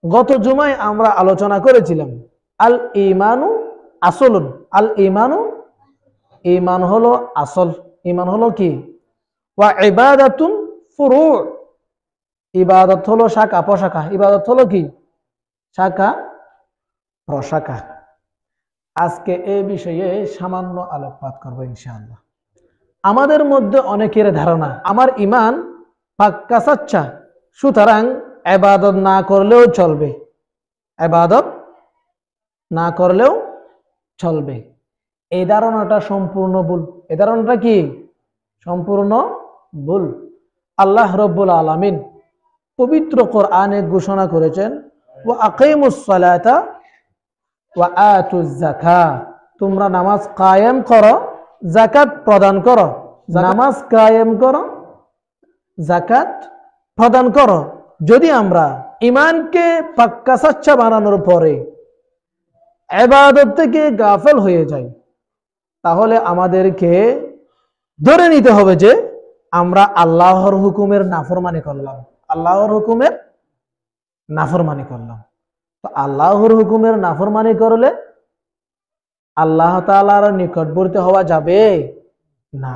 গত জুমায় আমরা আলোচনা করেছিলাম আল ঈমানু আসলুন। আল ঈমানু, ঈমান হলো আসল। ঈমান হলো কি? ওয়া ইবাদাতুন ফুরু, ইবাদত হলো শাখা প্রশাখা। ইবাদত হলো কি? শাখা প্রশাখা। আজকে এই বিষয়ে সামান্য আলোকপাত করবো ইনশাআল্লাহ। আমাদের মধ্যে অনেকের ধারণা আমার ঈমান পাক্কা সাচ্চা, সুতরাং ইবাদত না করলেও চলবে, ইবাদত না করলেও চলবে। এই ধারণাটা সম্পূর্ণ ভুল। এই ধারণাটা কি? সম্পূর্ণ ভুল। আল্লাহ রাব্বুল আলামিন পবিত্র কোরআনে ঘোষণা করেছেন, ওয়া আকিমুস সালাতা ওয়া আতুজ যাকাত, তোমরা নামাজ কায়েম করো, যাকাত প্রদান করো। নামাজ কায়েম করো, যাকাত প্রদান করো। যদি আমরা ঈমানকে পাক্কা সাচ্চা বানানোর পরে ইবাদত থেকে গাফেল হয়ে যাই, তাহলে আমাদেরকে ধরে নিতে হবে যে আমরা আল্লাহর হুকুমের নাফরমানি করলাম। আল্লাহর হুকুমের নাফরমানি করলাম। তো আল্লাহর হুকুমের নাফরমানি করলে আল্লাহ তাআলার নিকটবর্তী হওয়া যাবে না।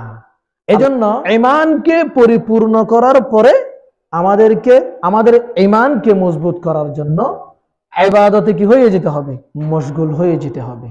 এজন্য ঈমানকে পরিপূর্ণ করার পরে আমাদের ঈমানকে মজবুত করার জন্য ইবাদতে কি হয়ে যেতে হবে? মশগুল হয়ে যেতে হবে।